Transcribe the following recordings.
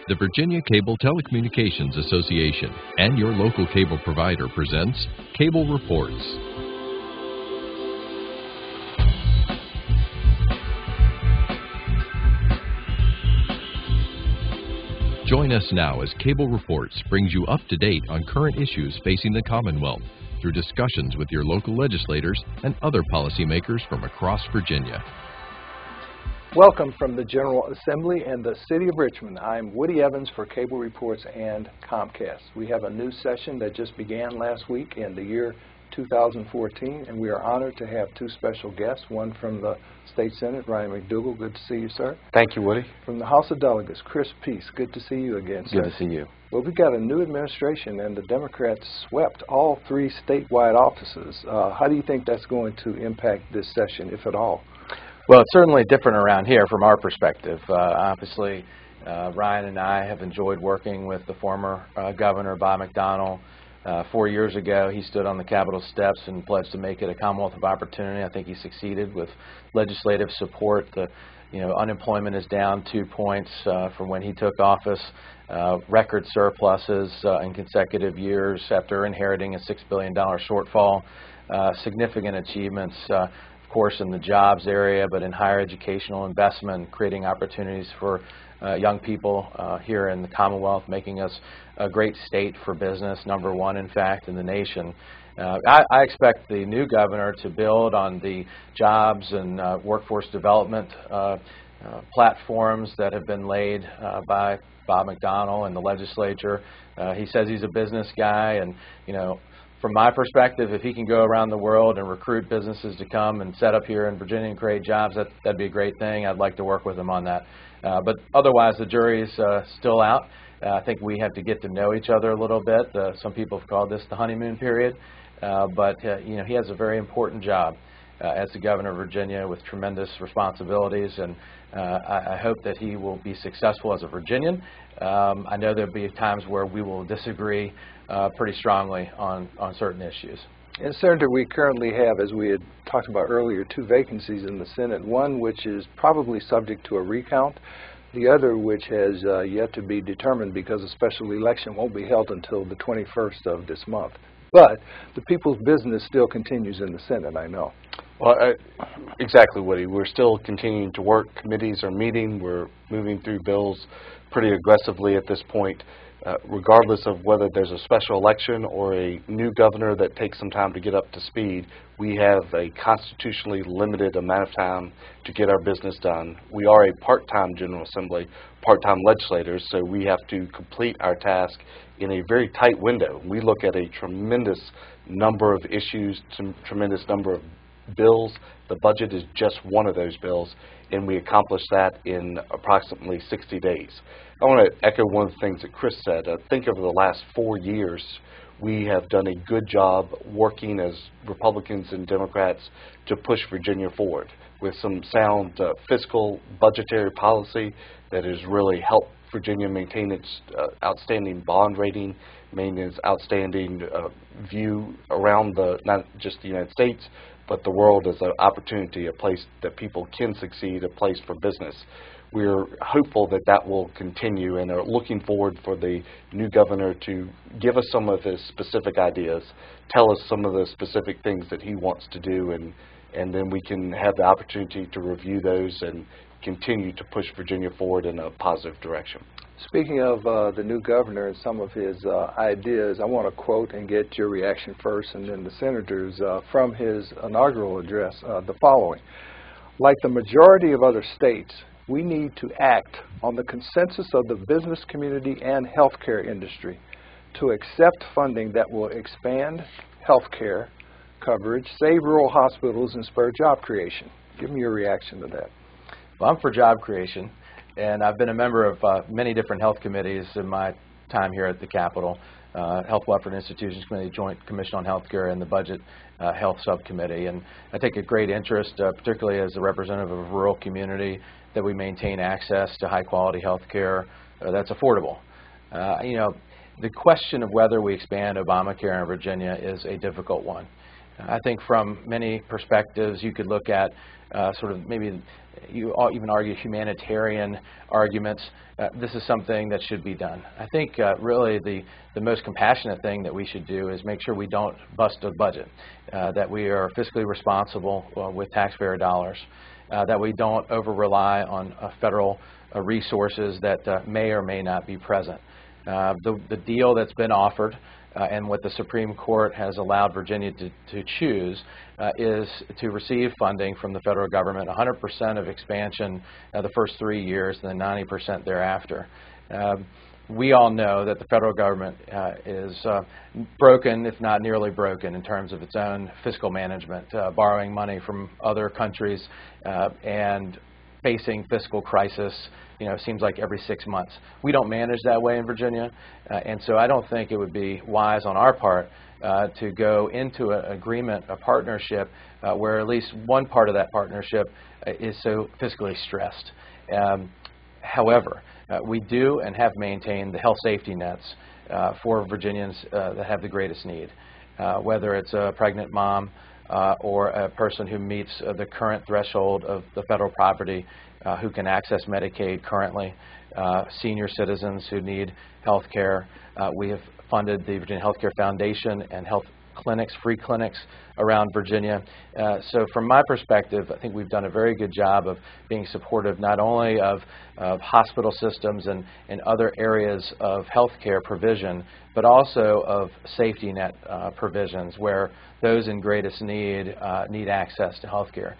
The Virginia Cable Telecommunications Association and your local cable provider presents Cable Reports. Join us now as Cable Reports brings you up to date on current issues facing the Commonwealth through discussions with your local legislators and other policymakers from across Virginia. Welcome from the General Assembly and the City of Richmond. I'm Woody Evans for Cable Reports and Comcast. We have a new session that just began last week in the year 2014, and we are honored to have two special guests, one from the State Senate, Ryan McDougle. Good to see you, sir. Thank you, Woody. From the House of Delegates, Chris Peace. Good to see you again, sir. Good to see you. Well, we've got a new administration, and the Democrats swept all three statewide offices. How do you think that's going to impact this session, if at all? Well, it's certainly different around here from our perspective. Obviously, Ryan and I have enjoyed working with the former Governor, Bob McDougle. 4 years ago, he stood on the Capitol steps and pledged to make it a Commonwealth of Opportunity. I think he succeeded with legislative support. Unemployment is down 2 points from when he took office. Record surpluses in consecutive years after inheriting a $6 billion shortfall. Significant achievements, of course, in the jobs area, but in higher educational investment, creating opportunities for young people here in the Commonwealth, making us a great state for business, number one, in fact, in the nation. I expect the new governor to build on the jobs and workforce development platforms that have been laid by Bob McDougle and the legislature. He says he's a business guy, and from my perspective, if he can go around the world and recruit businesses to come and set up here in Virginia and create jobs, that'd be a great thing. I'd like to work with him on that. But otherwise, the jury is still out. I think we have to get to know each other a little bit. Some people have called this the honeymoon period. But he has a very important job as the governor of Virginia with tremendous responsibilities, and I hope that he will be successful as a Virginian. I know there'll be times where we will disagree pretty strongly on certain issues. And Senator, we currently have, as we had talked about earlier, two vacancies in the Senate, one which is probably subject to a recount, the other which has yet to be determined because a special election won't be held until the 21st of this month. But the people's business still continues in the Senate, I know. Well, exactly, Woody. We're still continuing to work. Committees are meeting. We're moving through bills pretty aggressively at this point. Regardless of whether there's a special election or a new governor that takes some time to get up to speed, we have a constitutionally limited amount of time to get our business done. We are a part-time General Assembly, part-time legislators, so we have to complete our task in a very tight window. We look at a tremendous number of issues, tremendous number of bills. The budget is just one of those bills, and we accomplish that in approximately 60 days. I want to echo one of the things that Chris said. I think over the last 4 years, we have done a good job working as Republicans and Democrats to push Virginia forward with some sound fiscal budgetary policy that has really helped Virginia maintain its outstanding bond rating, maintain its outstanding view around not just the United States, but the world as an opportunity, a place that people can succeed, a place for business. We're hopeful that that will continue and are looking forward for the new governor to give us some of his specific ideas, tell us some of the specific things that he wants to do, and then we can have the opportunity to review those and continue to push Virginia forward in a positive direction. Speaking of the new governor and some of his ideas, I want to quote and get your reaction first, and then the senators from his inaugural address, the following. Like the majority of other states, we need to act on the consensus of the business community and healthcare industry to accept funding that will expand healthcare coverage, save rural hospitals, and spur job creation. Give me your reaction to that. Well, I'm for job creation, and I've been a member of many different health committees in my time here at the Capitol. Health, Welfare, and Institutions Committee, Joint Commission on Healthcare, and the Budget Health Subcommittee. And I take a great interest, particularly as a representative of a rural community, that we maintain access to high-quality health care that's affordable. The question of whether we expand Obamacare in Virginia is a difficult one. I think from many perspectives you could look at sort of maybe you even argue humanitarian arguments. This is something that should be done. I think really the most compassionate thing that we should do is make sure we don't bust a budget, that we are fiscally responsible with taxpayer dollars, that we don't over-rely on federal resources that may or may not be present. The deal that's been offered and what the Supreme Court has allowed Virginia to choose is to receive funding from the federal government, 100% of expansion the first 3 years and then 90% thereafter. We all know that the federal government is broken, if not nearly broken, in terms of its own fiscal management, borrowing money from other countries and facing fiscal crisis, seems like every 6 months. We don't manage that way in Virginia, and so I don't think it would be wise on our part to go into an agreement, a partnership, where at least one part of that partnership is so fiscally stressed. However, we do and have maintained the health safety nets for Virginians that have the greatest need, whether it's a pregnant mom or a person who meets the current threshold of the federal property who can access Medicaid currently, senior citizens who need health care. We have funded the Virginia Health Care Foundation and health clinics, free clinics around Virginia. So from my perspective, I think we've done a very good job of being supportive not only of hospital systems and other areas of healthcare provision, but also of safety net provisions where those in greatest need need access to healthcare.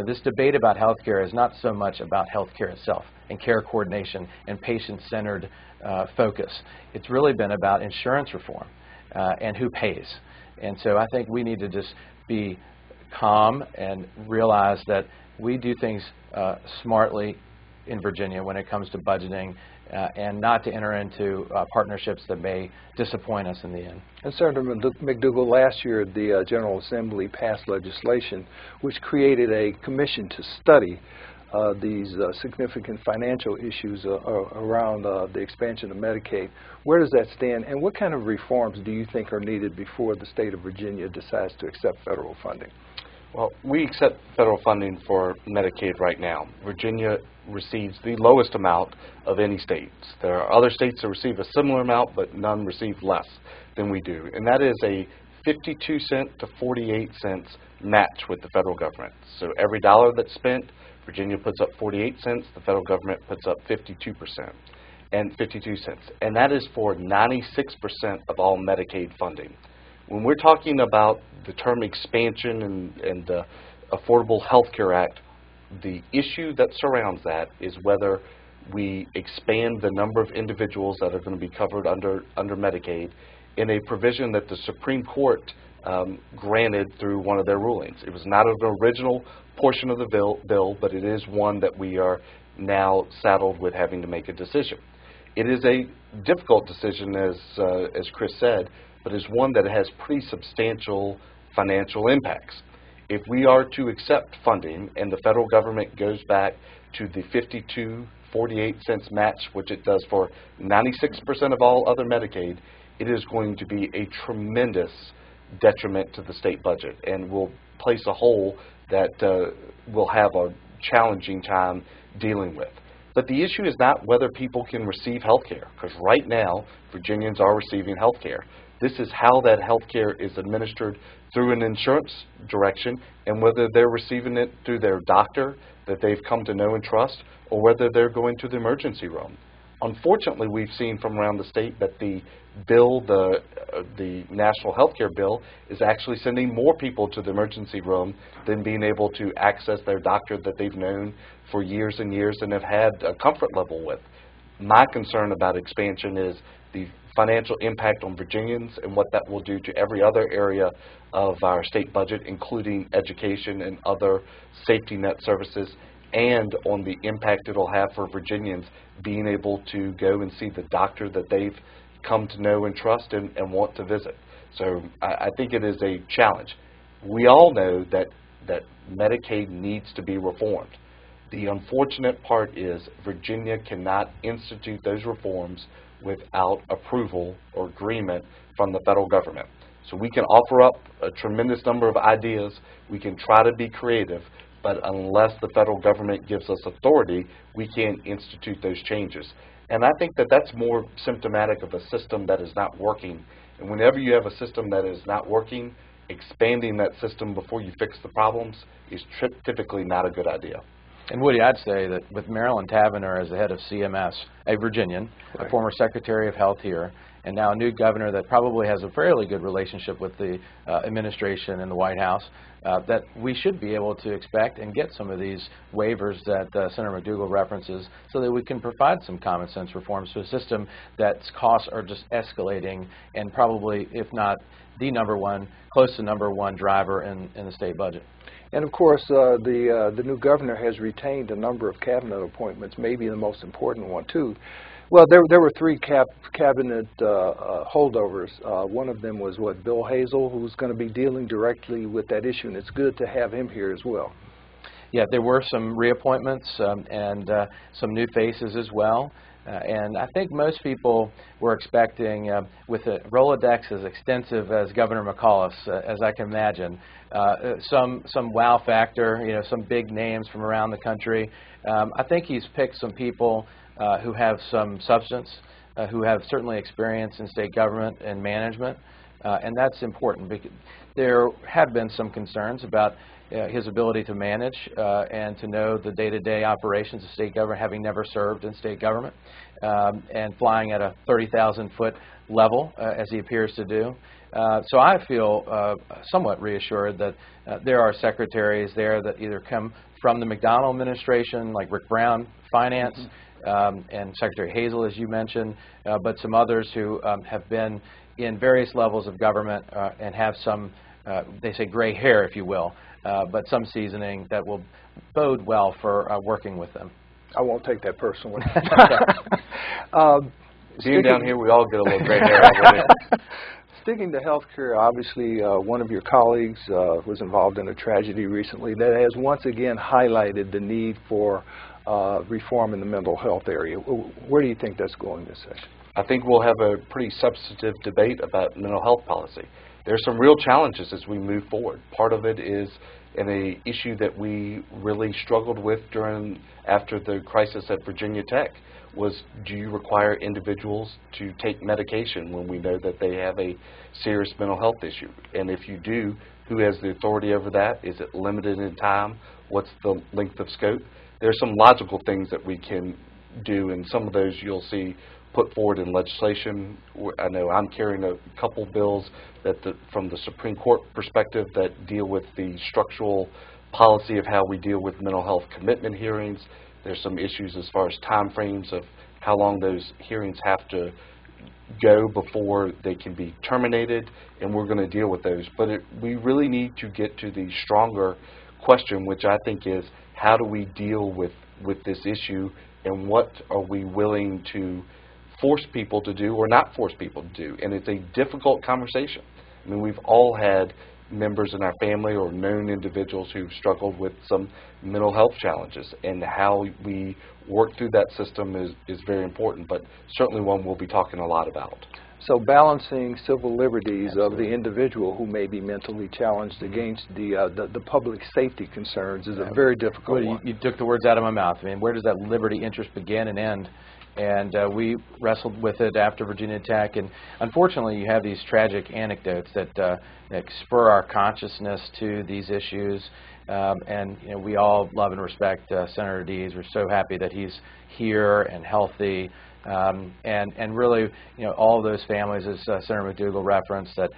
This debate about healthcare is not so much about healthcare itself and care coordination and patient-centered focus. It's really been about insurance reform and who pays. And so I think we need to just be calm and realize that we do things smartly in Virginia when it comes to budgeting and not to enter into partnerships that may disappoint us in the end. And Senator McDougle, last year the General Assembly passed legislation which created a commission to study these significant financial issues around the expansion of Medicaid. Where does that stand, and what kind of reforms do you think are needed before the state of Virginia decides to accept federal funding? Well, we accept federal funding for Medicaid right now. Virginia receives the lowest amount of any states. There are other states that receive a similar amount, but none receive less than we do, and that is a 52-cent to 48 cents match with the federal government. So every dollar that's spent, Virginia puts up 48 cents, the federal government puts up 52% and 52 cents. And that is for 96% of all Medicaid funding. When we're talking about the term expansion and the Affordable Health Care Act, the issue that surrounds that is whether we expand the number of individuals that are going to be covered under Medicaid in a provision that the Supreme Court granted through one of their rulings. It was not an original portion of the bill, but it is one that we are now saddled with having to make a decision. It is a difficult decision, as Chris said, but is one that has pretty substantial financial impacts. If we are to accept funding and the federal government goes back to the 52.48 cents match, which it does for 96% of all other Medicaid, it is going to be a tremendous detriment to the state budget and will place a hole that we'll have a challenging time dealing with. But the issue is not whether people can receive health care, because right now Virginians are receiving health care. This is how that health care is administered through an insurance direction, and whether they're receiving it through their doctor that they've come to know and trust, or whether they're going to the emergency room. Unfortunately, we've seen from around the state that the bill, the National Health Care Bill, is actually sending more people to the emergency room than being able to access their doctor that they've known for years and years and have had a comfort level with. My concern about expansion is the financial impact on Virginians and what that will do to every other area of our state budget, including education and other safety net services, and on the impact it'll have for Virginians being able to go and see the doctor that they've come to know and trust and want to visit. So I think it is a challenge. We all know that Medicaid needs to be reformed. The unfortunate part is Virginia cannot institute those reforms without approval or agreement from the federal government. So we can offer up a tremendous number of ideas. We can try to be creative, but unless the federal government gives us authority, we can't institute those changes. And I think that that's more symptomatic of a system that is not working. And whenever you have a system that is not working, expanding that system before you fix the problems is typically not a good idea. And Woody, I'd say that with Marilyn Tavenner as the head of CMS, a Virginian, a former Secretary of Health here, and now a new governor that probably has a fairly good relationship with the administration and the White House, that we should be able to expect and get some of these waivers that Senator McDougle references so that we can provide some common sense reforms to a system that's costs are just escalating and probably, if not the number one, close to number one driver in the state budget. And of course, the new governor has retained a number of cabinet appointments, maybe the most important one too. Well, there were three cabinet holdovers. One of them was, Bill Hazel, who's going to be dealing directly with that issue, and it's good to have him here as well. Yeah, there were some reappointments and some new faces as well. And I think most people were expecting, with a Rolodex as extensive as Governor McAuliffe's, as I can imagine, some wow factor, some big names from around the country. I think he's picked some people who have some substance, who have certainly experience in state government and management, and that's important because there have been some concerns about his ability to manage and to know the day-to-day operations of state government, having never served in state government, and flying at a 30,000-foot level, as he appears to do. So I feel somewhat reassured that there are secretaries there that either come from the McDougle administration, like Rick Brown, Finance, and Secretary Hazel, as you mentioned, but some others who have been in various levels of government and have some, they say gray hair, if you will, but some seasoning that will bode well for working with them. I won't take that personally. Being down here, we all get a little gray hair already. Sticking to health care, obviously one of your colleagues was involved in a tragedy recently that has once again highlighted the need for reform in the mental health area. Where do you think that's going this session? I think we'll have a pretty substantive debate about mental health policy. There are some real challenges as we move forward. Part of it is an issue that we really struggled with after the crisis at Virginia Tech was, do you require individuals to take medication when we know that they have a serious mental health issue? And if you do, who has the authority over that? Is it limited in time? What's the length of scope? There are some logical things that we can do, and some of those you'll see put forward in legislation. I know I'm carrying a couple bills that from the Supreme Court perspective that deal with the structural policy of how we deal with mental health commitment hearings. There's some issues as far as time frames of how long those hearings have to go before they can be terminated, and we're going to deal with those. But we really need to get to the stronger question, which I think is, how do we deal with this issue, and what are we willing to force people to do or not force people to do? And it's a difficult conversation. I mean, we've all had members in our family or known individuals who've struggled with some mental health challenges, and how we work through that system is very important, but certainly one we'll be talking a lot about. So balancing civil liberties of the individual who may be mentally challenged against the public safety concerns is a very difficult one. You took the words out of my mouth. I mean, where does that liberty interest begin and end? And we wrestled with it after Virginia Tech, and unfortunately you have these tragic anecdotes that spur our consciousness to these issues, and we all love and respect Senator Dees. We're so happy that he's here and healthy, and really all of those families, as Senator McDougle referenced, that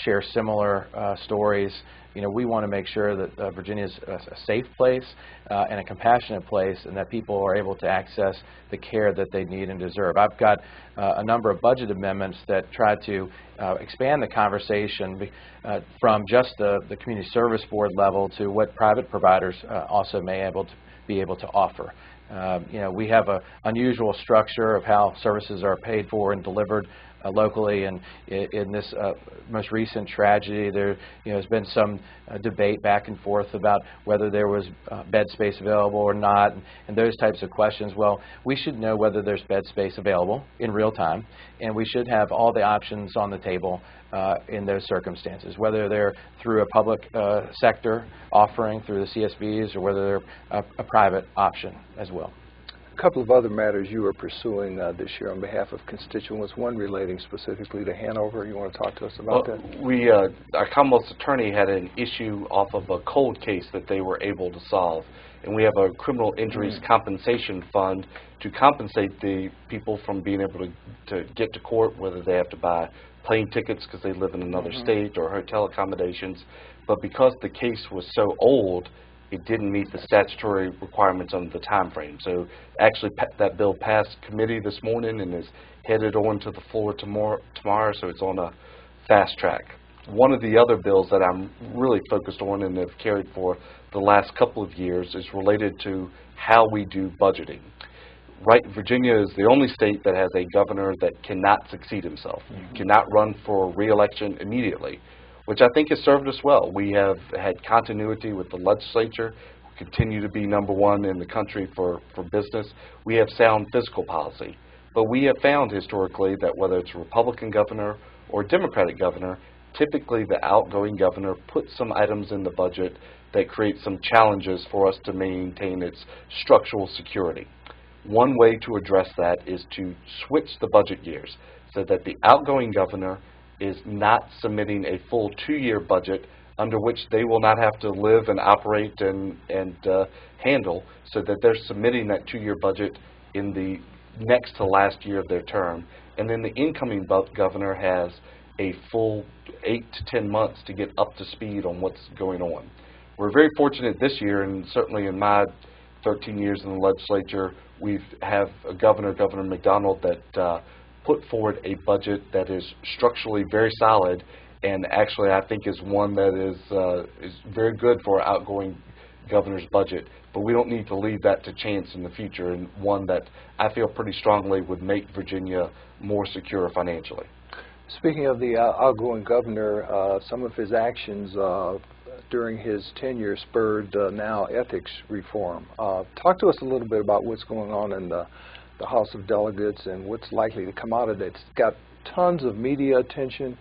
share similar stories. We want to make sure that Virginia is a safe place and a compassionate place, and that people are able to access the care that they need and deserve. I've got a number of budget amendments that try to expand the conversation from just the community service board level to what private providers also may be able to offer. We have an unusual structure of how services are paid for and delivered locally. And in this most recent tragedy, there has been some debate back and forth about whether there was bed space available or not, and those types of questions. Well, we should know whether there's bed space available in real time, and we should have all the options on the table in those circumstances, whether they're through a public sector offering through the CSBs or whether they're a private option as well. A couple of other matters you are pursuing this year on behalf of constituents, one relating specifically to Hanover. You want to talk to us about that? Our Commonwealth's attorney had an issue off of a cold case that they were able to solve. And we have a criminal injuries compensation fund to compensate the people from being able to get to court, whether they have to buy plane tickets because they live in another state or hotel accommodations. But because the case was so old, it didn't meet the statutory requirements under the time frame. So actually that bill passed committee this morning and is headed on to the floor tomorrow, so it's on a fast track. One of the other bills that I'm really focused on and have carried for the last couple of years is related to how we do budgeting. Right, Virginia is the only state that has a governor that cannot succeed himself. You cannot run for re-election immediately, which I think has served us well. We have had continuity with the legislature. We continue to be #1 in the country for business. We have sound fiscal policy. But we have found historically that whether it's a Republican governor or a Democratic governor, typically the outgoing governor puts some items in the budget that create some challenges for us to maintain its structural security. One way to address that is to switch the budget years so that the outgoing governor is not submitting a full 2-year budget under which they will not have to live and operate and handle, so that they're submitting that 2-year budget in the next to last year of their term. And then the incoming governor has a full 8 to 10 months to get up to speed on what's going on. We're very fortunate this year, and certainly in my 13 years in the legislature, we have a Governor McDougle, that put forward a budget that is structurally very solid, and actually I think is one that is very good for our outgoing governor's budget. But we don't need to leave that to chance in the future, and one that I feel pretty strongly would make Virginia more secure financially. Speaking of the outgoing governor, some of his actions during his tenure spurred now ethics reform. Talk to us a little bit about what's going on in the House of Delegates and what's likely to come out of it. It's got tons of media attention.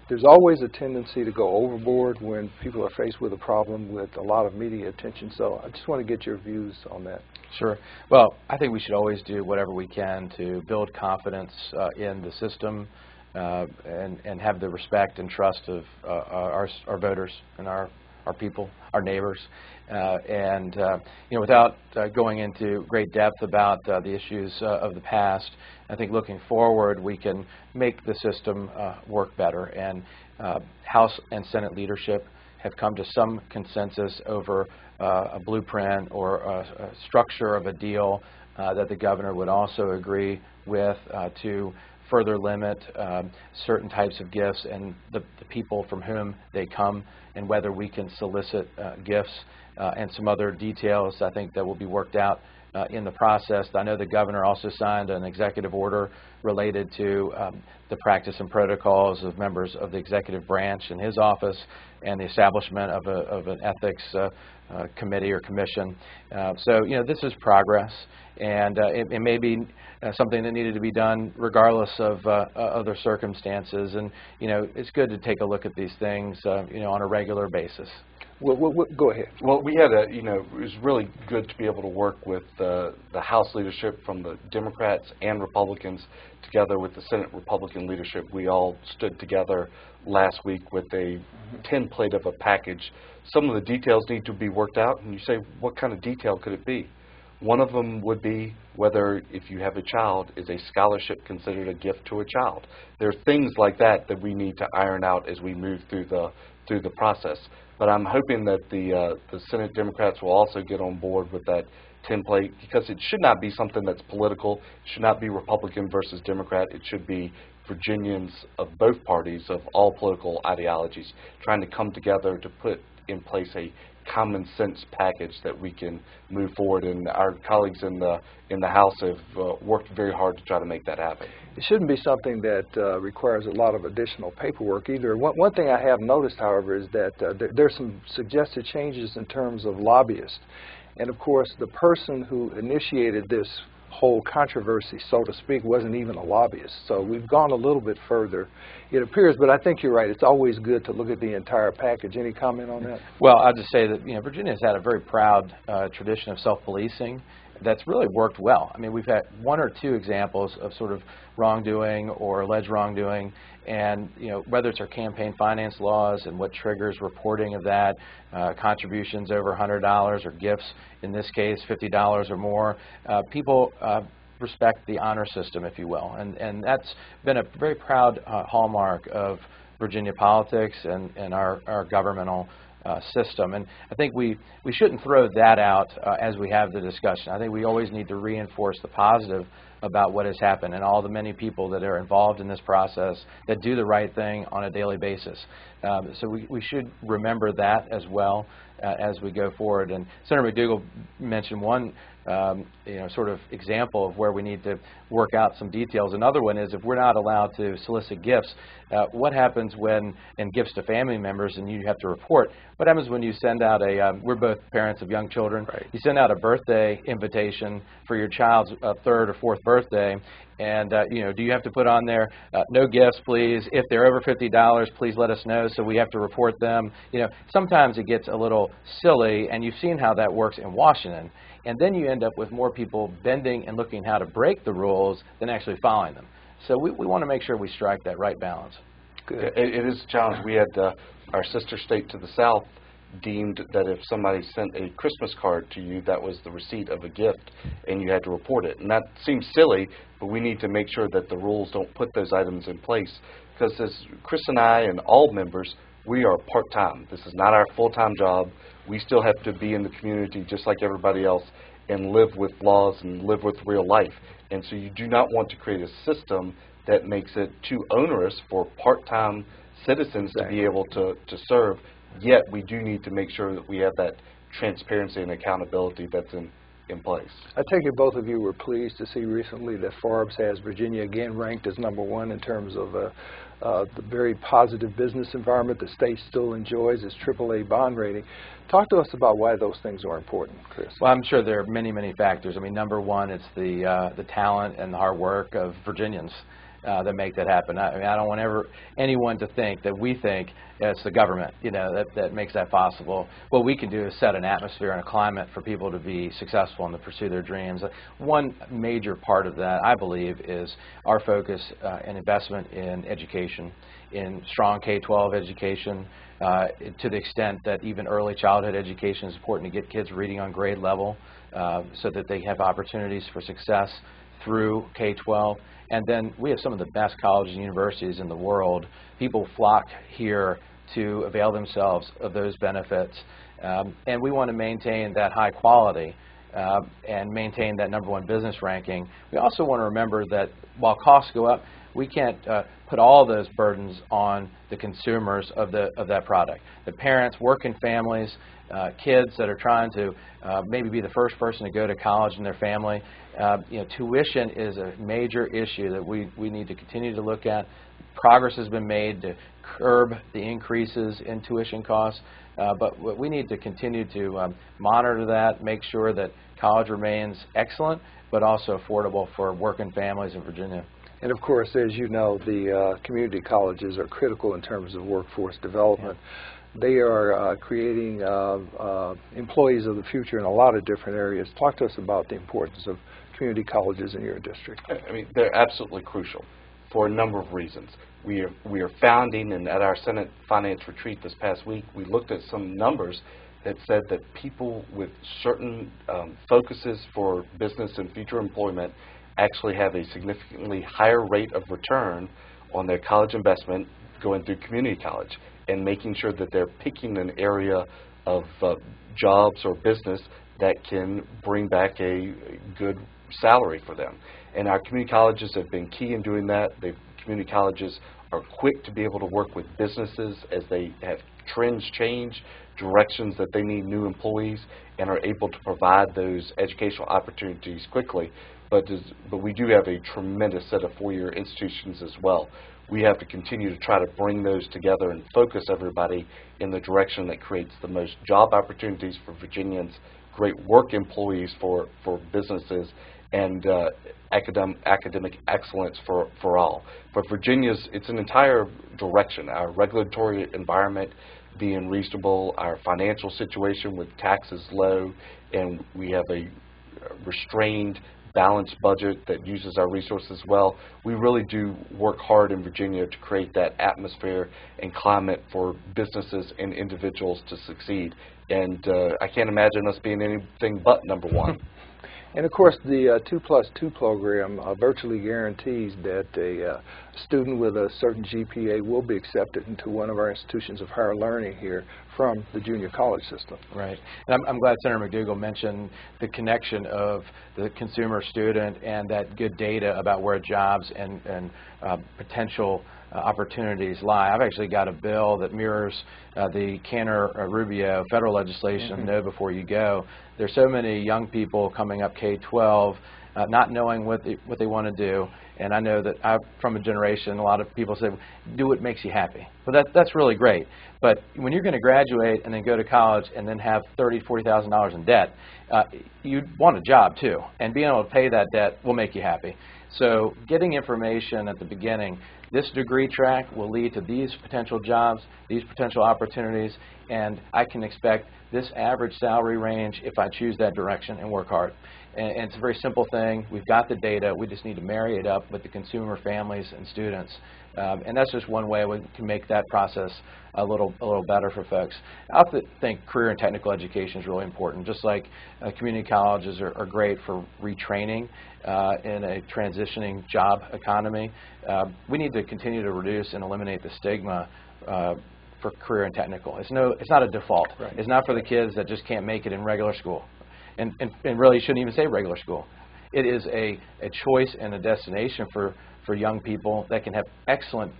There's always a tendency to go overboard when people are faced with a problem with a lot of media attention. So I just want to get your views on that. Sure. Well, I think we should always do whatever we can to build confidence in the system and have the respect and trust of our voters and our people, our neighbors, and without going into great depth about the issues of the past, I think looking forward we can make the system work better. And House and Senate leadership have come to some consensus over a blueprint or a structure of a deal that the governor would also agree with to further limit certain types of gifts and the people from whom they come, and whether we can solicit gifts and some other details I think that will be worked out in the process. I know the governor also signed an executive order related to the practice and protocols of members of the executive branch in his office and the establishment of an ethics committee or commission. So this is progress, and it may be something that needed to be done regardless of other circumstances. And it's good to take a look at these things on a regular basis. Well, go ahead. Well, we had it was really good to be able to work with the House leadership from the Democrats and Republicans, together with the Senate Republican leadership. We all stood together last week with a template of a package. Some of the details need to be worked out, and you say, what kind of detail could it be? One of them would be whether, if you have a child, is a scholarship considered a gift to a child. There are things like that that we need to iron out as we move through the process. But I'm hoping that the Senate Democrats will also get on board with that template, because it should not be something that's political. It should not be Republican versus Democrat. It should be Virginians of both parties, of all political ideologies, trying to come together to put in place a common sense package that we can move forward, and our colleagues in the House have worked very hard to try to make that happen. It shouldn't be something that requires a lot of additional paperwork either. One thing I have noticed, however, is that there's some suggested changes in terms of lobbyists. And of course, the person who initiated this whole controversy, so to speak, wasn't even a lobbyist. So we've gone a little bit further, it appears, but I think you're right. It's always good to look at the entire package. Any comment on that? Well, I'll just say that, Virginia has had a very proud tradition of self-policing that's really worked well. I mean, we've had one or two examples of sort of wrongdoing or alleged wrongdoing, and whether it's our campaign finance laws and what triggers reporting of that, contributions over $100 or gifts, in this case $50 or more, people respect the honor system, if you will, and that's been a very proud hallmark of Virginia politics and our governmental system. And I think we shouldn't throw that out as we have the discussion. I think we always need to reinforce the positive about what has happened and all the many people that are involved in this process that do the right thing on a daily basis. So we should remember that as well as we go forward. And Senator McDougle mentioned one sort of example of where we need to work out some details. Another one is if we're not allowed to solicit gifts, what happens when, and gifts to family members, and you have to report, what happens when you send out we're both parents of young children, right. You send out a birthday invitation for your child's third or fourth birthday, and do you have to put on there, no gifts please, if they're over $50 please let us know, so we have to report them. Sometimes it gets a little silly, and you've seen how that works in Washington, and then you end up with more people bending and looking how to break the rules than actually following them. So we want to make sure we strike that right balance. Good. It is a challenge. We had our sister state to the south deemed that if somebody sent a Christmas card to you, that was the receipt of a gift, and you had to report it. And that seems silly, but we need to make sure that the rules don't put those items in place. Because as Chris and I and all members, we are part-time. This is not our full-time job. We still have to be in the community just like everybody else and live with laws and live with real life. And so you do not want to create a system that makes it too onerous for part-time citizens to be able to serve. Yet we do need to make sure that we have that transparency and accountability that's in place. I take it both of you were pleased to see recently that Forbes has Virginia again ranked as #1 in terms of the very positive business environment the state still enjoys, its AAA bond rating. Talk to us about why those things are important, Chris. Well, I'm sure there are many, many factors. I mean, #1, it's the talent and the hard work of Virginians that make that happen. I don't want anyone to think that we think it's the government, that makes that possible. What we can do is set an atmosphere and a climate for people to be successful and to pursue their dreams. One major part of that, I believe, is our focus and investment in education, in strong K-12 education, to the extent that even early childhood education is important to get kids reading on grade level so that they have opportunities for success through K-12. And then we have some of the best colleges and universities in the world. People flock here to avail themselves of those benefits. And we want to maintain that high quality and maintain that #1 business ranking. We also want to remember that while costs go up, we can't put all those burdens on the consumers of that product. The parents, working families, kids that are trying to maybe be the first person to go to college in their family. Tuition is a major issue that we need to continue to look at. Progress has been made to curb the increases in tuition costs, but we need to continue to monitor that, make sure that college remains excellent, but also affordable for working families in Virginia. And of course, as you know, the community colleges are critical in terms of workforce development. Yeah. They are creating employees of the future in a lot of different areas. Talk to us about the importance of community colleges in your district. I mean, they're absolutely crucial for a number of reasons. We are founding, and at our Senate Finance Retreat this past week, we looked at some numbers that said that people with certain focuses for business and future employment actually have a significantly higher rate of return on their college investment going through community college, and making sure that they're picking an area of jobs or business that can bring back a good salary for them. And our community colleges have been key in doing that. Community colleges are quick to be able to work with businesses as they have trends change, directions that they need new employees, and are able to provide those educational opportunities quickly. But we do have a tremendous set of four-year institutions as well. We have to continue to try to bring those together and focus everybody in the direction that creates the most job opportunities for Virginians, great work employees for businesses, and academic excellence for all. But Virginia's, it's an entire direction. Our regulatory environment being reasonable, our financial situation with taxes low, and we have a restrained, balanced budget that uses our resources well. We really do work hard in Virginia to create that atmosphere and climate for businesses and individuals to succeed. And I can't imagine us being anything but number one. And of course, the 2+2 program virtually guarantees that a student with a certain GPA will be accepted into one of our institutions of higher learning here from the junior college system. Right. And I'm glad Senator McDougle mentioned the connection of the consumer student and that good data about where jobs and potential opportunities lie. I've actually got a bill that mirrors the Cantor-Rubio federal legislation, Know Before You Go. There's so many young people coming up K-12 not knowing what they want to do. And I know that I'm from a generation, a lot of people say, do what makes you happy. Well, that's really great. But when you're going to graduate and then go to college and then have $30,000, $40,000 in debt, you want a job too. And being able to pay that debt will make you happy. So getting information at the beginning, this degree track will lead to these potential jobs, these potential opportunities, and I can expect this average salary range if I choose that direction and work hard. And it's a very simple thing. We've got the data. We just need to marry it up with the consumer, families, and students. And that's just one way we can make that process a little better for folks. I also think career and technical education is really important. Just like community colleges are great for retraining in a transitioning job economy, we need to continue to reduce and eliminate the stigma for career and technical. It's not a default. Right. It's not for the kids that just can't make it in regular school. And really, you shouldn't even say regular school. It is a choice and a destination for young people that can have excellent,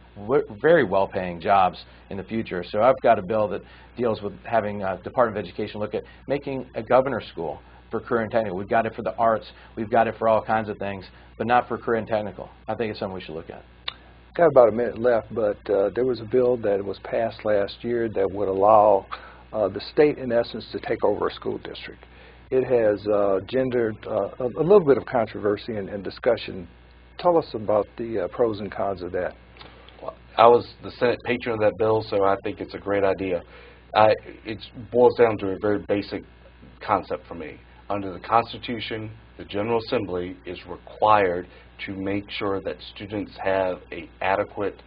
very well-paying jobs in the future. So I've got a bill that deals with having Department of Education look at making a governor's school for career and technical. We've got it for the arts. We've got it for all kinds of things, but not for career and technical. I think it's something we should look at. Got about a minute left, but there was a bill that was passed last year that would allow the state, in essence, to take over a school district. It has gendered a little bit of controversy and discussion. Tell us about the pros and cons of that. I was the Senate patron of that bill, so I think it's a great idea. It boils down to a very basic concept for me. Under the Constitution, the General Assembly is required to make sure that students have an adequate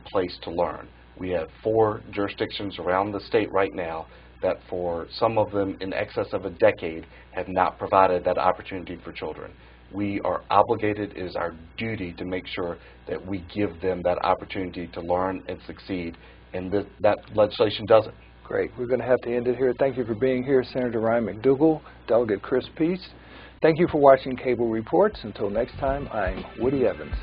place to learn. We have 4 jurisdictions around the state right now that for some of them in excess of a decade have not provided that opportunity for children. We are obligated, it is our duty to make sure that we give them that opportunity to learn and succeed, and that legislation doesn't. Great. We're going to have to end it here. Thank you for being here, Senator Ryan McDougle, Delegate Chris Peace. Thank you for watching Cable Reports. Until next time, I'm Woody Evans.